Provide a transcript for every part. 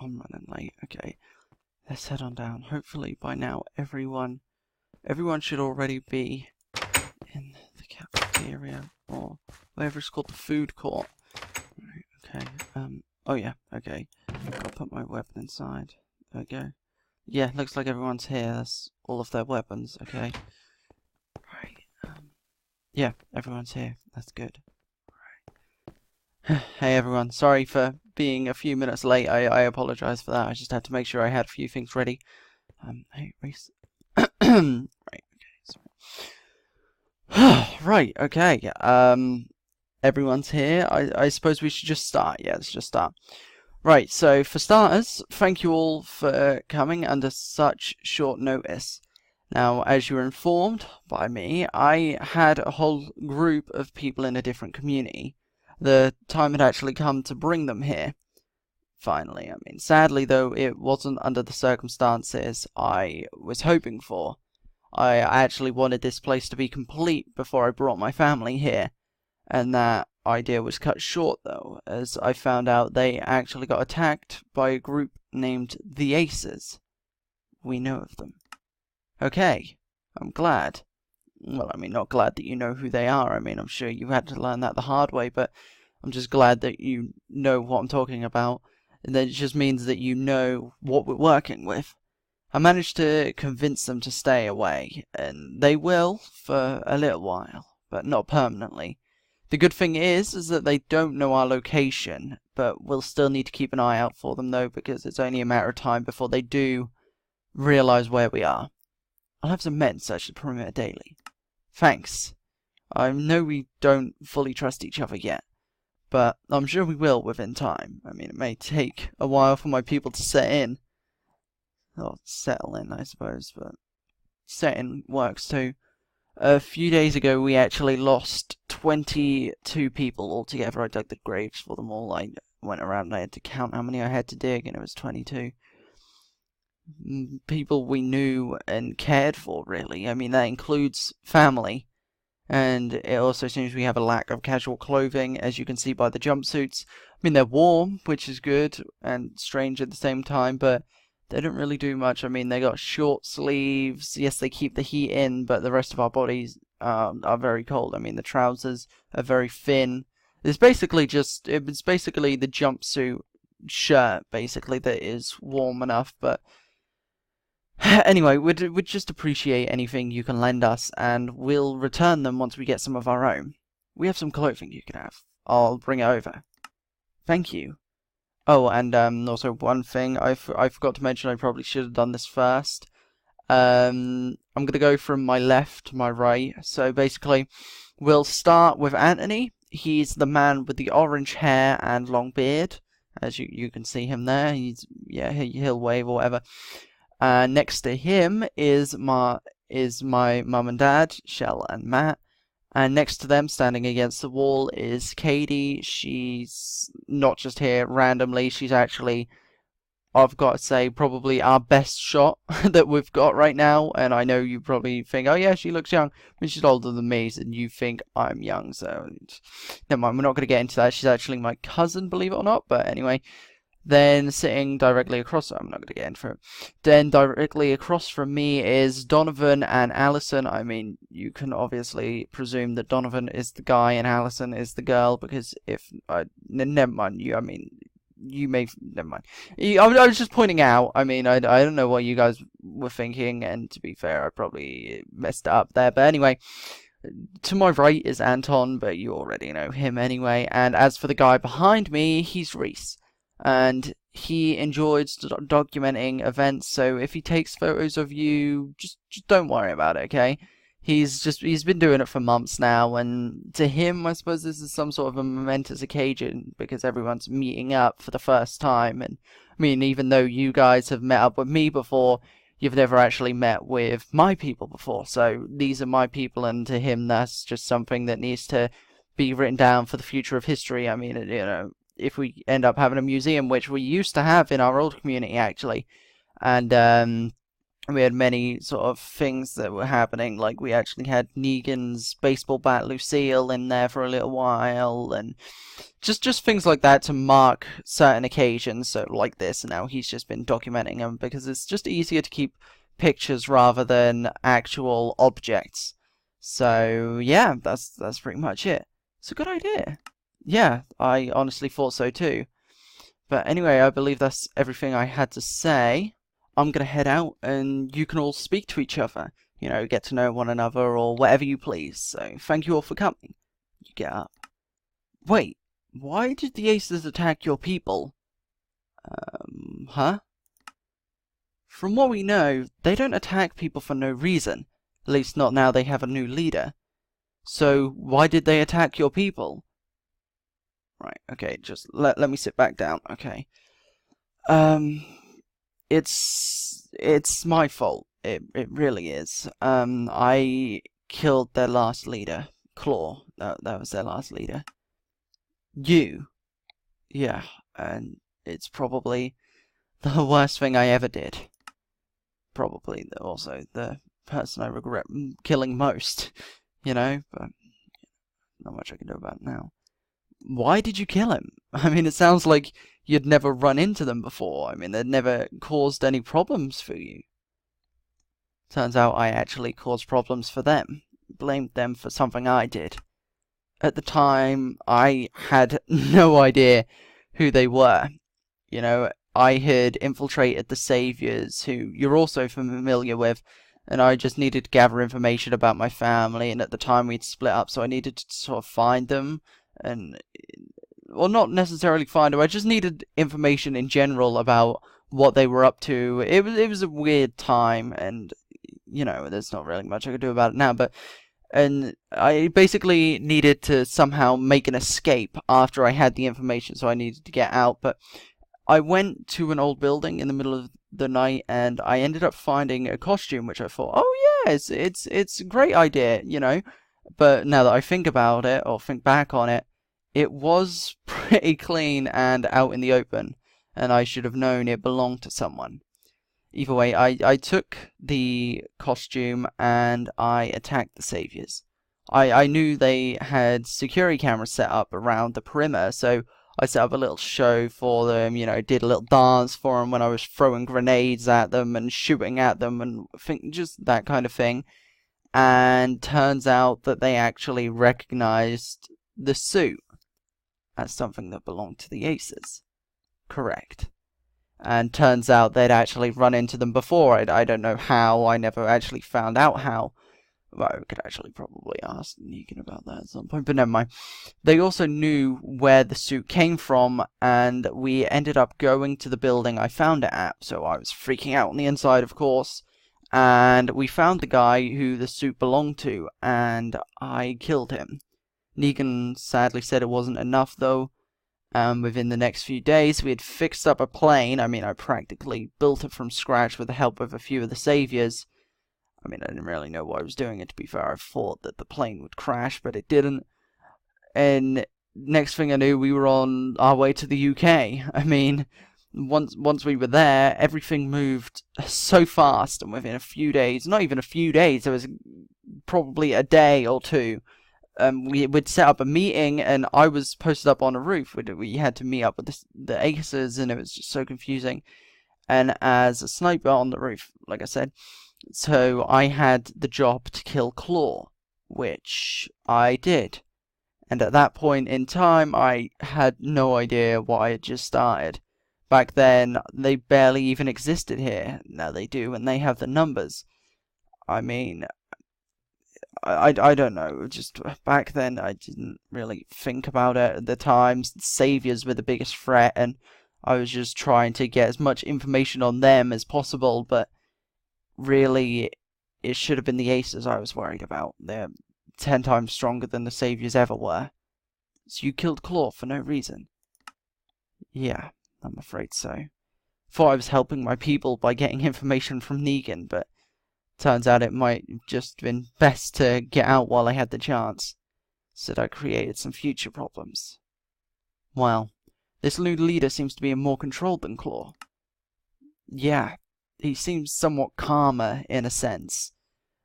I'm running late. Okay, let's head on down. Hopefully by now everyone should already be in the cafeteria or whatever it's called, the food court. Right, okay. Oh yeah. Okay. I'll put my weapon inside. There we go. Yeah, looks like everyone's here. That's all of their weapons. Okay. Right. Yeah, everyone's here. That's good. Right. Hey everyone. Sorry for being a few minutes late. I apologize for that. I just had to make sure I had a few things ready. Hey, Reese. Right. Okay. Sorry. Right. Okay. Everyone's here. I suppose we should just start. Yeah, let's just start. Right, so for starters, thank you all for coming under such short notice. Now, as you were informed by me, I had a whole group of people in a different community. The time had actually come to bring them here. Finally, I mean, sadly though, it wasn't under the circumstances I was hoping for. I actually wanted this place to be complete before I brought my family here. And that idea was cut short, though, as I found out they actually got attacked by a group named the Aces. We know of them. Okay, I'm glad. Well, I mean, not glad that you know who they are. I mean, I'm sure you had to learn that the hard way, but I'm just glad that you know what I'm talking about. And that it just means that you know what we're working with. I managed to convince them to stay away, and they will for a little while, but not permanently. The good thing is that they don't know our location, but we'll still need to keep an eye out for them though, because it's only a matter of time before they do realize where we are. I'll have some men search the perimeter daily. Thanks. I know we don't fully trust each other yet, but I'm sure we will within time. I mean, it may take a while for my people to set in. Or settle in, I suppose, but set in works too. A few days ago, we actually lost 22 people altogether. I dug the graves for them all. I went around and I had to count how many I had to dig, and it was 22. People we knew and cared for, really. I mean, that includes family. And it also seems we have a lack of casual clothing, as you can see by the jumpsuits. I mean, they're warm, which is good, and strange at the same time, but they don't really do much. I mean, they got short sleeves. Yes, they keep the heat in, but the rest of our bodies are very cold. I mean, the trousers are very thin. It's basically the jumpsuit shirt, basically, that is warm enough. But anyway, we'd just appreciate anything you can lend us, and we'll return them once we get some of our own. We have some clothing you can have. I'll bring it over. Thank you. Oh, and also one thing I forgot to mention, I probably should have done this first. I'm going to go from my left to my right. So basically, we'll start with Anthony. He's the man with the orange hair and long beard. As you can see him there. He'll wave or whatever. Next to him is my mum and dad, Shell and Matt. And next to them, standing against the wall, is Katie. She's not just here randomly. She's actually, I've got to say, probably our best shot that we've got right now. And I know you probably think, oh yeah, she looks young. But she's older than me, and you think I'm young. So, never mind, we're not going to get into that. She's actually my cousin, believe it or not. But anyway, then sitting directly across, I'm not going to get into it. Then directly across from me is Donovan and Allison. I mean, you can obviously presume that Donovan is the guy and Allison is the girl, because if never mind. I was just pointing out. I mean, I don't know what you guys were thinking, and to be fair, I probably messed it up there. But anyway, to my right is Anton, but you already know him anyway. And as for the guy behind me, he's Reese. And he enjoys documenting events, so if he takes photos of you, just don't worry about it, okay? He's been doing it for months now, and to him, I suppose this is some sort of a momentous occasion, because everyone's meeting up for the first time. And I mean, even though you guys have met up with me before, you've never actually met with my people before. So these are my people, and to him, that's just something that needs to be written down for the future of history. I mean, you know, if we end up having a museum, which we used to have in our old community actually, and We had many sort of things that were happening, like we actually had Negan's baseball bat Lucille in there for a little while, and just things like that to mark certain occasions. So like this, and now he's just been documenting them because it's just easier to keep pictures rather than actual objects. So yeah, that's pretty much it. It's a good idea. Yeah, I honestly thought so too. But anyway, I believe that's everything I had to say. I'm going to head out and you can all speak to each other. You know, get to know one another or whatever you please. So thank you all for coming. You get up. Wait, why did the Aces attack your people? Huh? From what we know, they don't attack people for no reason. At least not now they have a new leader. So why did they attack your people? Right, okay, just let me sit back down, okay. It's my fault. It really is. I killed their last leader, Claw. That was their last leader. You. Yeah, and it's probably the worst thing I ever did. Probably also the person I regret killing most, you know, but not much I can do about it now. Why did you kill him? I mean, it sounds like you'd never run into them before. I mean, they'd never caused any problems for you. Turns out I actually caused problems for them. Blamed them for something I did. At the time, I had no idea who they were. You know, I had infiltrated the Saviors, who you're also familiar with, and I just needed to gather information about my family, and at the time we'd split up, so I needed to sort of find them, and, well, not necessarily find them, I just needed information in general about what they were up to. It was a weird time, and, you know, there's not really much I could do about it now, and I basically needed to somehow make an escape after I had the information, so I needed to get out, but I went to an old building in the middle of the night, and I ended up finding a costume, which I thought, oh yeah, it's a great idea, you know. But now that I think about it, or think back on it, it was pretty clean and out in the open, and I should have known it belonged to someone. Either way, I took the costume and I attacked the Saviors. I knew they had security cameras set up around the perimeter, so I set up a little show for them, you know, did a little dance for them when I was throwing grenades at them and shooting at them and just that kind of thing. And turns out that they actually recognized the suit as something that belonged to the Aces. Correct. And turns out they'd actually run into them before. I don't know how. I never actually found out how. Well, I could actually probably ask Negan about that at some point, but never mind. They also knew where the suit came from, and we ended up going to the building I found it at, so I was freaking out on the inside, of course, and we found the guy who the suit belonged to, and I killed him. Negan sadly said it wasn't enough, though. Within the next few days, we had fixed up a plane. I mean, I practically built it from scratch with the help of a few of the Saviors. I mean, I didn't really know why I was doing it, to be fair. I thought that the plane would crash, but it didn't. And next thing I knew, we were on our way to the UK. I mean, once we were there, everything moved so fast, and within a few days, not even a few days, it was probably a day or two, we would set up a meeting, and I was posted up on a roof. We had to meet up with the Aces, and it was just so confusing. And as a sniper on the roof, like I said, so I had the job to kill Claw, which I did. And at that point in time, I had no idea what I had just started. Back then, they barely even existed here. Now they do, and they have the numbers. I mean, I don't know. Just back then, I didn't really think about it at the time. Saviors were the biggest threat, and I was just trying to get as much information on them as possible, but really, it should have been the Aces I was worried about. They're 10 times stronger than the Saviors ever were. So you killed Claw for no reason? Yeah, I'm afraid so. Thought I was helping my people by getting information from Negan, but turns out it might have just been best to get out while I had the chance. So I created some future problems. Well, this new leader seems to be in more control than Claw. Yeah, he seems somewhat calmer in a sense.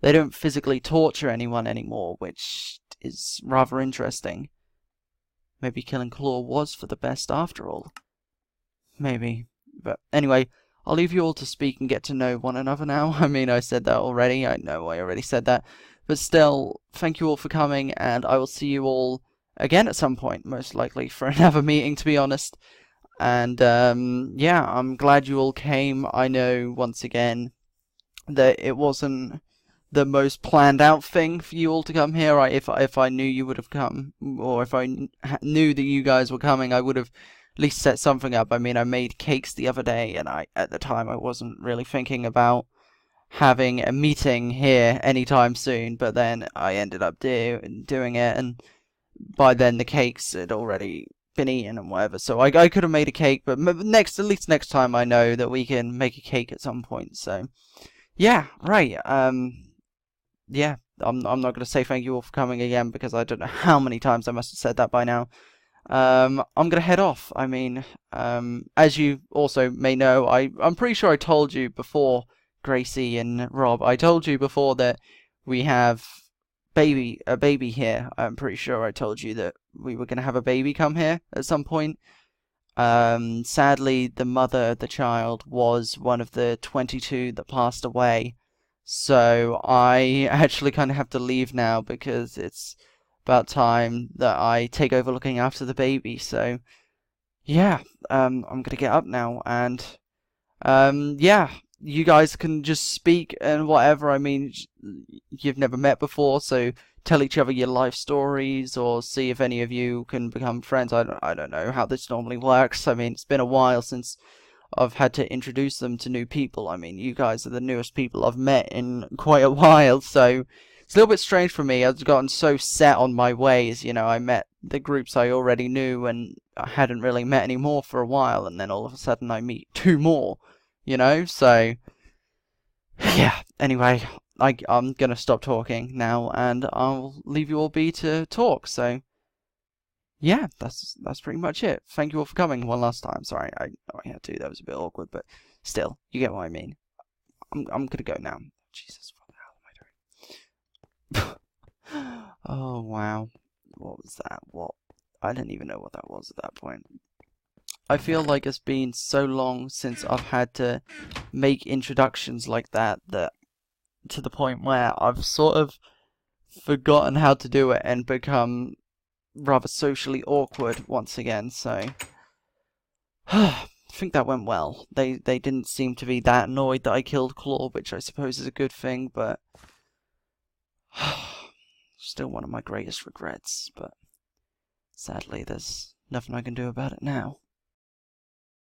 They don't physically torture anyone anymore, which is rather interesting. Maybe killing Claw was for the best after all. Maybe. But anyway, I'll leave you all to speak and get to know one another now. I mean, I said that already. I know I already said that. But still, thank you all for coming, and I will see you all again at some point, most likely for another meeting, to be honest. And, yeah, I'm glad you all came. I know, once again, that it wasn't the most planned out thing for you all to come here. If I knew you would have come, or if I knew that you guys were coming, I would have at least set something up. I mean, I made cakes the other day, and at the time I wasn't really thinking about having a meeting here anytime soon, but then I ended up doing it, and by then the cakes had already been eaten and whatever, so I could have made a cake, but at least next time I know that we can make a cake at some point. So yeah, right. Yeah, I'm not going to say thank you all for coming again, because I don't know how many times I must have said that by now. I'm going to head off. I mean, as you also may know, I'm pretty sure I told you before, Gracie and Rob, I told you before that we have a baby here. I'm pretty sure I told you that we were going to have a baby come here at some point. Sadly, the mother of the child was one of the 22 that passed away. So I actually kind of have to leave now, because it's about time that I take over looking after the baby. So yeah, I'm gonna get up now, and yeah, you guys can just speak and whatever. I mean, you've never met before, so tell each other your life stories, or see if any of you can become friends. I don't know how this normally works. I mean, it's been a while since I've had to introduce them to new people. I mean, you guys are the newest people I've met in quite a while, so it's a little bit strange for me. I've gotten so set on my ways, you know. I met the groups I already knew, and I hadn't really met any more for a while, and then all of a sudden I meet 2 more, you know. So yeah, anyway, I'm gonna stop talking now, and I'll leave you all be to talk. So yeah, that's pretty much it. Thank you all for coming one last time. Sorry, I had to. That was a bit awkward, but still, you get what I mean. I'm gonna go now. Jesus, what the hell am I doing? Oh wow, what was that? What? I didn't even know what that was at that point. I feel like it's been so long since I've had to make introductions like that, to the point where I've sort of forgotten how to do it and become rather socially awkward once again. So I think that went well. They didn't seem to be that annoyed that I killed Claw, which I suppose is a good thing, but still one of my greatest regrets. But sadly, there's nothing I can do about it now.